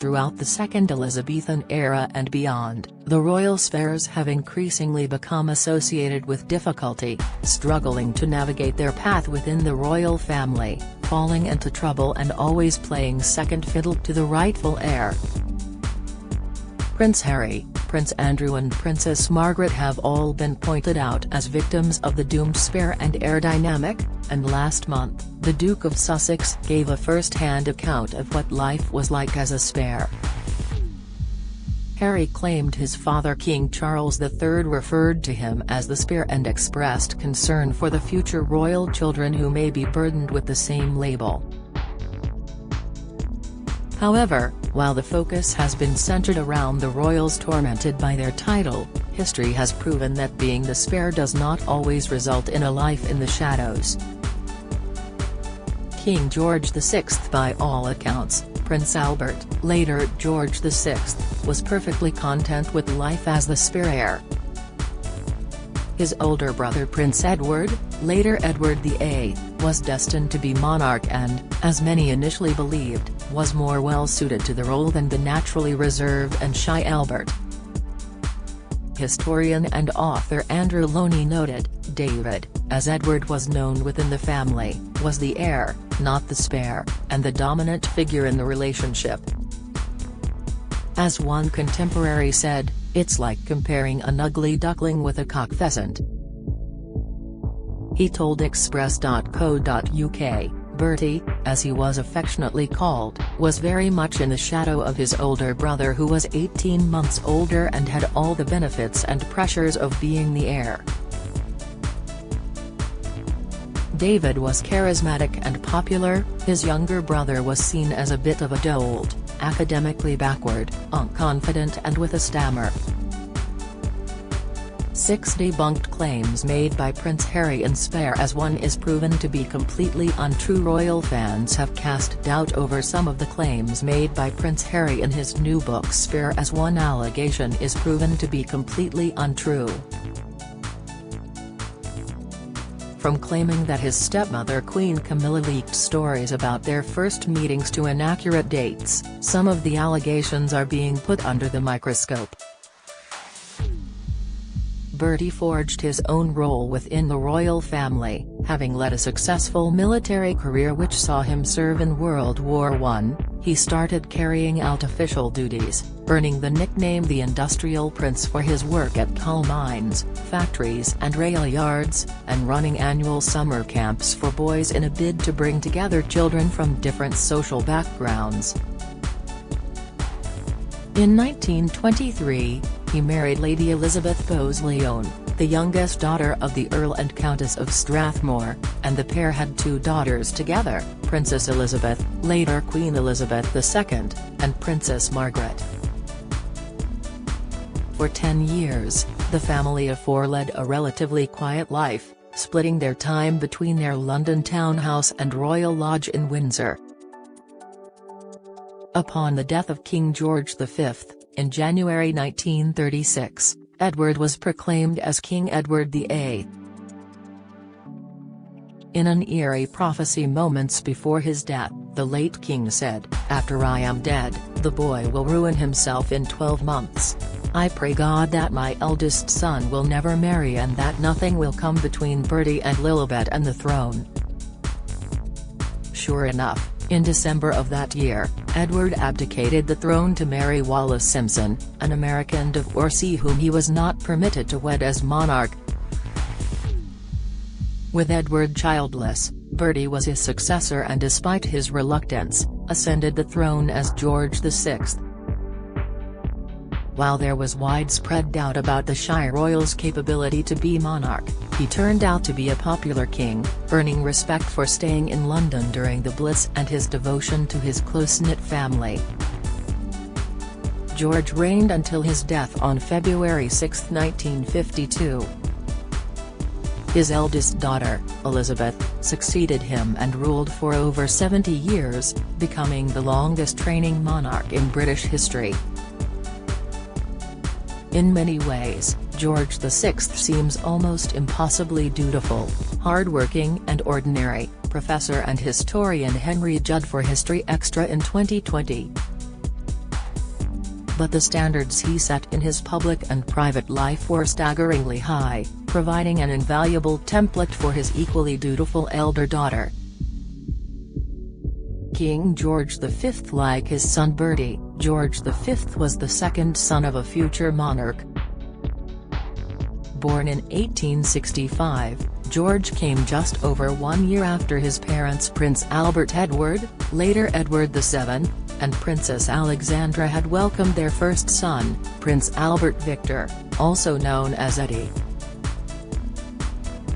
throughout the Second Elizabethan era and beyond, the royal spheres have increasingly become associated with difficulty, struggling to navigate their path within the royal family, falling into trouble and always playing second fiddle to the rightful heir. Prince Harry, Prince Andrew and Princess Margaret have all been pointed out as victims of the doomed spare and heir dynamic, and last month, the Duke of Sussex gave a first-hand account of what life was like as a spare. Harry claimed his father King Charles III referred to him as the spare and expressed concern for the future royal children who may be burdened with the same label. However, while the focus has been centered around the royals tormented by their title, history has proven that being the spare does not always result in a life in the shadows. King George VI, by all accounts, Prince Albert, later George VI, was perfectly content with life as the spare heir. His older brother Prince Edward, later Edward VIII, was destined to be monarch and, as many initially believed, was more well-suited to the role than the naturally reserved and shy Albert. Historian and author Andrew Loney noted, David, as Edward was known within the family, was the heir, not the spare, and the dominant figure in the relationship. As one contemporary said, "It's like comparing an ugly duckling with a cock pheasant." He told Express.co.uk, Bertie, as he was affectionately called, was very much in the shadow of his older brother who was 18 months older and had all the benefits and pressures of being the heir. David was charismatic and popular, his younger brother was seen as a bit of a dolt, academically backward, unconfident and with a stammer. 6 debunked claims made by Prince Harry in Spare as one is proven to be completely untrue. Royal fans have cast doubt over some of the claims made by Prince Harry in his new book Spare as one allegation is proven to be completely untrue. From claiming that his stepmother Queen Camilla leaked stories about their first meetings to inaccurate dates, some of the allegations are being put under the microscope. Bertie forged his own role within the royal family, having led a successful military career which saw him serve in World War I. He started carrying out official duties, earning the nickname the Industrial Prince for his work at coal mines, factories and rail yards, and running annual summer camps for boys in a bid to bring together children from different social backgrounds. In 1923, he married Lady Elizabeth Bowes-Lyon, the youngest daughter of the Earl and Countess of Strathmore, and the pair had 2 daughters together, Princess Elizabeth, later Queen Elizabeth II, and Princess Margaret. For 10 years, the family of 4 led a relatively quiet life, splitting their time between their London townhouse and Royal Lodge in Windsor. Upon the death of King George V, in January 1936, Edward was proclaimed as King Edward VIII. In an eerie prophecy moments before his death, the late king said, "After I am dead, the boy will ruin himself in 12 months. I pray God that my eldest son will never marry and that nothing will come between Bertie and Lilibet and the throne." Sure enough, in December of that year, Edward abdicated the throne to Mary Wallace Simpson, an American divorcee whom he was not permitted to wed as monarch. With Edward childless, Bertie was his successor and despite his reluctance, ascended the throne as George VI. While there was widespread doubt about the shy royal's capability to be monarch, he turned out to be a popular king, earning respect for staying in London during the Blitz and his devotion to his close-knit family. George reigned until his death on February 6, 1952. His eldest daughter, Elizabeth, succeeded him and ruled for over 70 years, becoming the longest-reigning monarch in British history. In many ways, George VI seems almost impossibly dutiful, hard-working and ordinary, professor and historian Henry Judd for History Extra in 2020. but the standards he set in his public and private life were staggeringly high, providing an invaluable template for his equally dutiful elder daughter. King George V. Like his son Bertie, George V was the second son of a future monarch. Born in 1865, George came just over 1 year after his parents Prince Albert Edward, later Edward VII, and Princess Alexandra had welcomed their first son, Prince Albert Victor, also known as Eddie.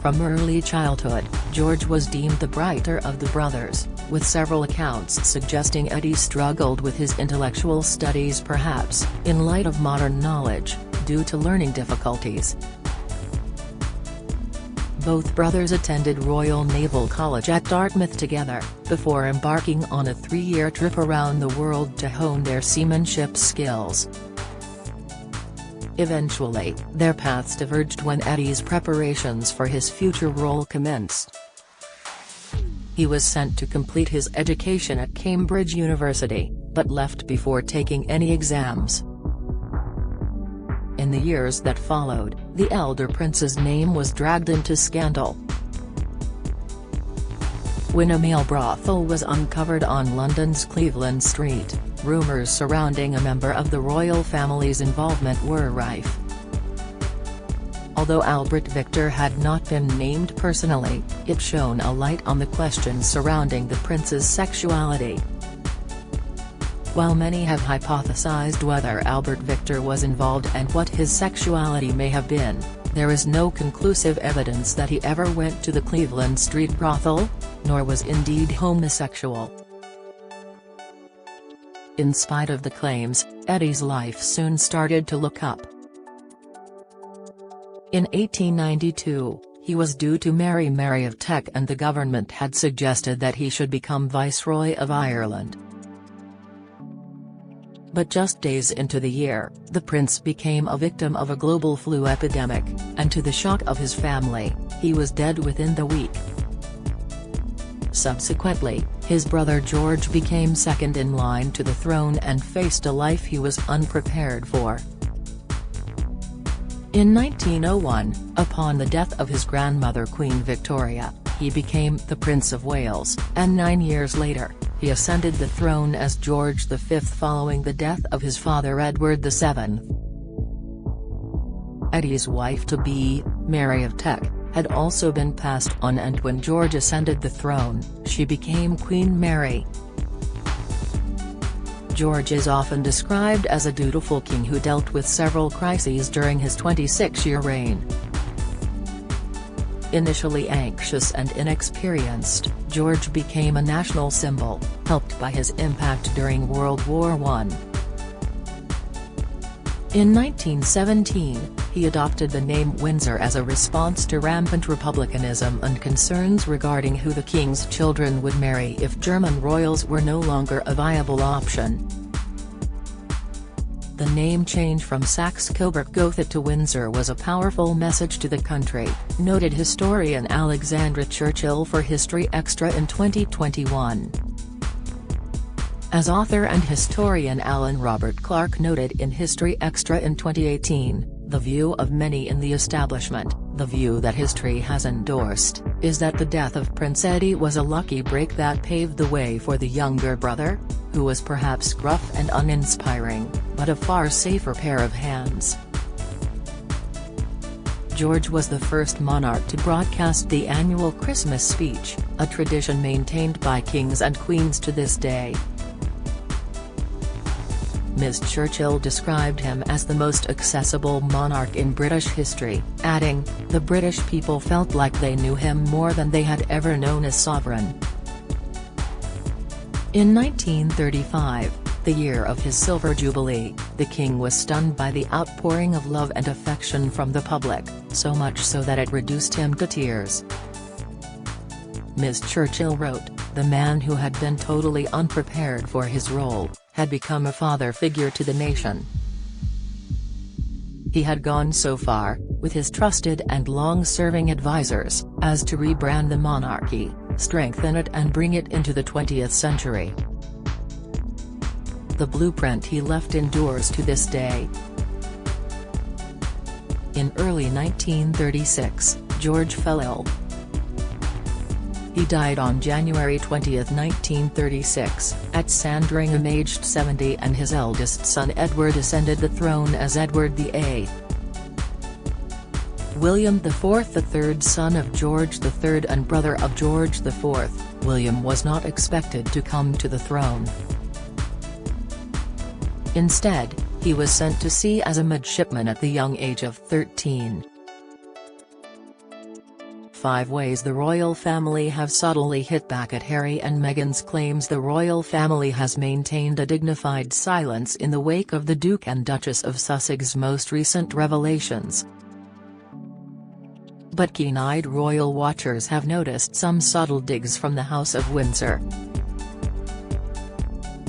From early childhood, George was deemed the brighter of the brothers, with several accounts suggesting Eddie struggled with his intellectual studies, perhaps, in light of modern knowledge, due to learning difficulties. Both brothers attended Royal Naval College at Dartmouth together, before embarking on a 3-year trip around the world to hone their seamanship skills. Eventually, their paths diverged when Eddie's preparations for his future role commenced. He was sent to complete his education at Cambridge University, but left before taking any exams. In the years that followed, the elder prince's name was dragged into scandal. When a male brothel was uncovered on London's Cleveland Street, rumours surrounding a member of the royal family's involvement were rife. Although Albert Victor had not been named personally, it shone a light on the questions surrounding the prince's sexuality. While many have hypothesized whether Albert Victor was involved and what his sexuality may have been, there is no conclusive evidence that he ever went to the Cleveland Street brothel, nor was indeed homosexual. In spite of the claims, Eddie's life soon started to look up. In 1892, he was due to marry Mary of Teck, and the government had suggested that he should become Viceroy of Ireland. But just days into the year, the prince became a victim of a global flu epidemic, and to the shock of his family, he was dead within the week. Subsequently, his brother George became second in line to the throne and faced a life he was unprepared for. In 1901, upon the death of his grandmother Queen Victoria, he became the Prince of Wales, and 9 years later, he ascended the throne as George V following the death of his father Edward VII. Eddie's wife-to-be, Mary of Teck, had also been passed on, and when George ascended the throne, she became Queen Mary. George is often described as a dutiful king who dealt with several crises during his 26-year reign. Initially anxious and inexperienced, George became a national symbol, helped by his impact during World War I. In 1917, he adopted the name Windsor as a response to rampant republicanism and concerns regarding who the king's children would marry if German royals were no longer a viable option. The name change from Saxe-Coburg-Gotha to Windsor was a powerful message to the country, noted historian Alexandra Churchill for History Extra in 2021. As author and historian Alan Robert Clark noted in History Extra in 2018, the view of many in the establishment, the view that history has endorsed, is that the death of Prince Eddie was a lucky break that paved the way for the younger brother, who was perhaps gruff and uninspiring, but a far safer pair of hands. George was the first monarch to broadcast the annual Christmas speech, a tradition maintained by kings and queens to this day. Ms. Churchill described him as the most accessible monarch in British history, adding, "The British people felt like they knew him more than they had ever known a sovereign." In 1935, the year of his Silver Jubilee, the king was stunned by the outpouring of love and affection from the public, so much so that it reduced him to tears. Ms. Churchill wrote, "The man who had been totally unprepared for his role, had become a father figure to the nation. He had gone so far, with his trusted and long-serving advisors, as to rebrand the monarchy, strengthen it and bring it into the 20th century. The blueprint he left endures to this day. In early 1936, George fell ill. He died on January 20, 1936, at Sandringham aged 70, and his eldest son Edward ascended the throne as Edward VIII. William IV, the third son of George III and brother of George IV, William was not expected to come to the throne. Instead, he was sent to sea as a midshipman at the young age of 13. 5 ways the royal family have subtly hit back at Harry and Meghan's claims. The royal family has maintained a dignified silence in the wake of the Duke and Duchess of Sussex's most recent revelations. But keen-eyed royal watchers have noticed some subtle digs from the House of Windsor.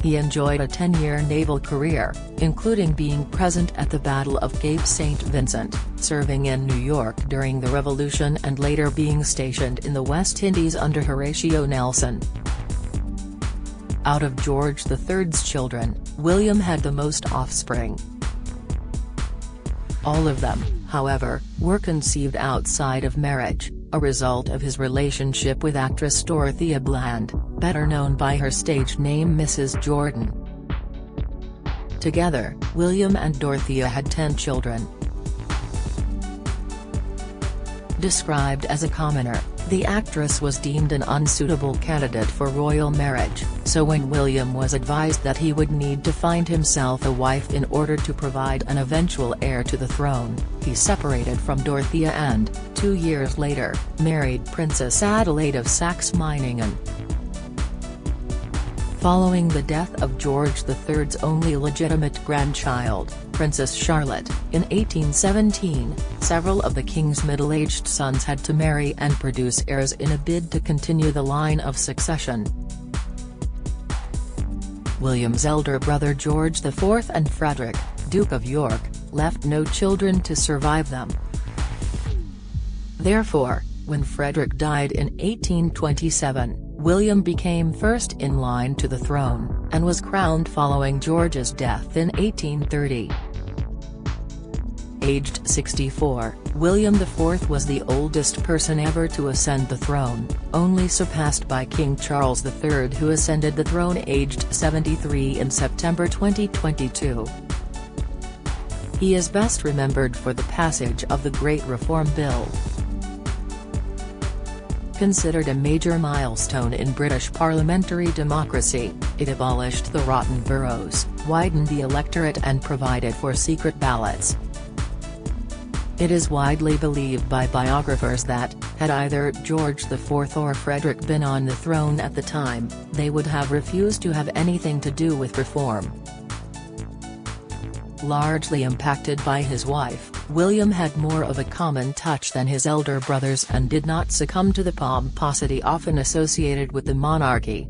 He enjoyed a 10-year naval career, including being present at the Battle of Cape St. Vincent, serving in New York during the Revolution and later being stationed in the West Indies under Horatio Nelson. Out of George III's children, William had the most offspring. All of them, however, were conceived outside of marriage, a result of his relationship with actress Dorothea Bland, better known by her stage name Mrs. Jordan. Together, William and Dorothea had 10 children. Described as a commoner, the actress was deemed an unsuitable candidate for royal marriage, so when William was advised that he would need to find himself a wife in order to provide an eventual heir to the throne, he separated from Dorothea and, 2 years later, married Princess Adelaide of Saxe-Meiningen. Following the death of George III's only legitimate grandchild, Princess Charlotte, in 1817, several of the king's middle-aged sons had to marry and produce heirs in a bid to continue the line of succession. William's elder brother George IV and Frederick, Duke of York, left no children to survive them. Therefore, when Frederick died in 1827, William became first in line to the throne, and was crowned following George's death in 1830. Aged 64, William IV was the oldest person ever to ascend the throne, only surpassed by King Charles III, who ascended the throne aged 73 in September 2022. He is best remembered for the passage of the Great Reform Bill. Considered a major milestone in British parliamentary democracy, it abolished the rotten boroughs, widened the electorate and provided for secret ballots. It is widely believed by biographers that, had either George IV or Frederick been on the throne at the time, they would have refused to have anything to do with reform. Largely impacted by his wife, William had more of a common touch than his elder brothers and did not succumb to the pomposity often associated with the monarchy.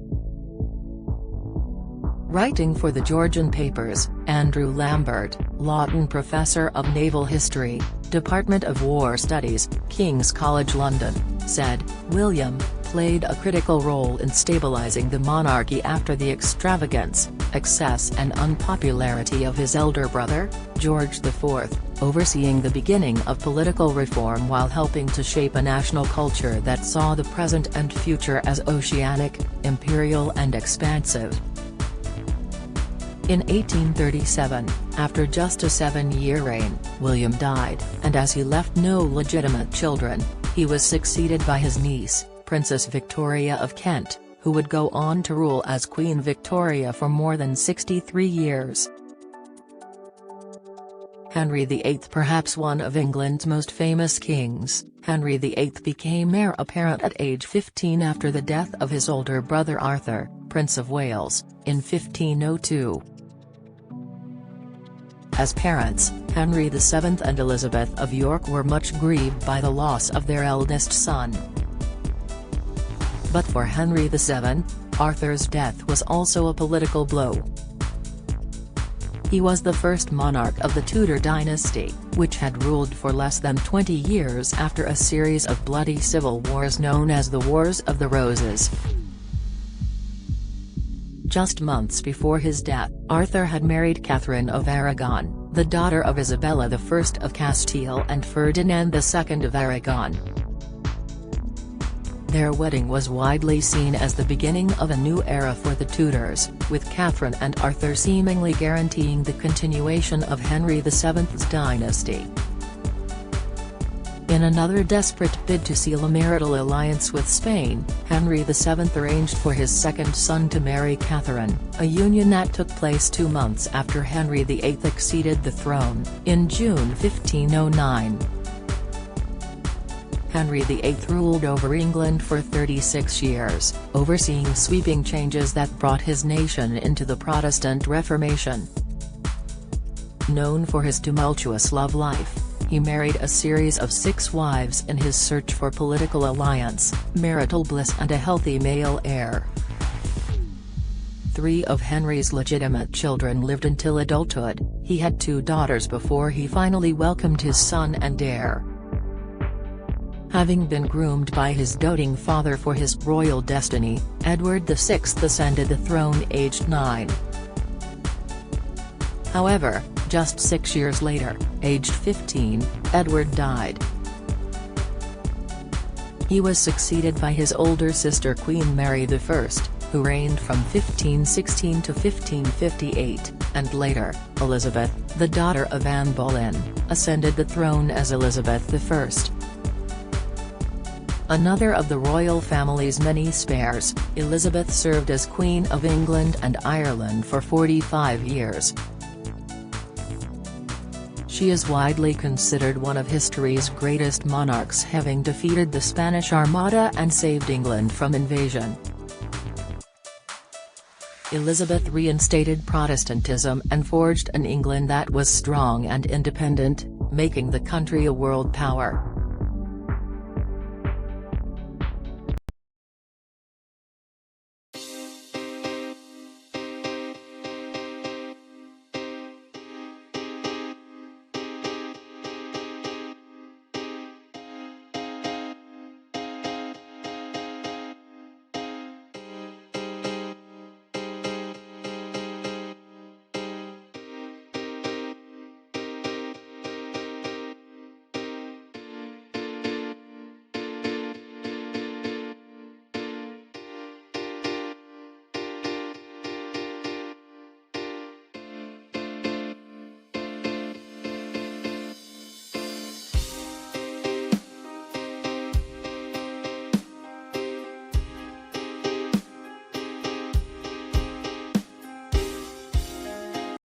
Writing for the Georgian papers, Andrew Lambert, Lawton Professor of Naval History, Department of War Studies, King's College London, said, William played a critical role in stabilising the monarchy after the extravagance, excess and unpopularity of his elder brother, George IV, overseeing the beginning of political reform while helping to shape a national culture that saw the present and future as oceanic, imperial and expansive. In 1837, after just a 7-year reign, William died, and as he left no legitimate children, he was succeeded by his niece, Princess Victoria of Kent, who would go on to rule as Queen Victoria for more than 63 years. Henry VIII, perhaps one of England's most famous kings, Henry VIII became heir apparent at age 15 after the death of his older brother Arthur, Prince of Wales, in 1502. As parents, Henry VII and Elizabeth of York were much grieved by the loss of their eldest son. But for Henry VII, Arthur's death was also a political blow. He was the first monarch of the Tudor dynasty, which had ruled for less than 20 years after a series of bloody civil wars known as the Wars of the Roses. Just months before his death, Arthur had married Catherine of Aragon, the daughter of Isabella I of Castile and Ferdinand II of Aragon. Their wedding was widely seen as the beginning of a new era for the Tudors, with Catherine and Arthur seemingly guaranteeing the continuation of Henry VII's dynasty. In another desperate bid to seal a marital alliance with Spain, Henry VII arranged for his second son to marry Catherine, a union that took place 2 months after Henry VIII acceded the throne, in June 1509. Henry VIII ruled over England for 36 years, overseeing sweeping changes that brought his nation into the Protestant Reformation. Known for his tumultuous love life, he married a series of 6 wives in his search for political alliance, marital bliss and a healthy male heir. 3 of Henry's legitimate children lived until adulthood. He had 2 daughters before he finally welcomed his son and heir. Having been groomed by his doting father for his royal destiny, Edward VI ascended the throne aged 9. However, just 6 years later, aged 15, Edward died. He was succeeded by his older sister Queen Mary I, who reigned from 1516 to 1558, and later, Elizabeth, the daughter of Anne Boleyn, ascended the throne as Elizabeth I. Another of the royal family's many spares, Elizabeth served as Queen of England and Ireland for 45 years. She is widely considered one of history's greatest monarchs, having defeated the Spanish Armada and saved England from invasion. Elizabeth reinstated Protestantism and forged an England that was strong and independent, making the country a world power.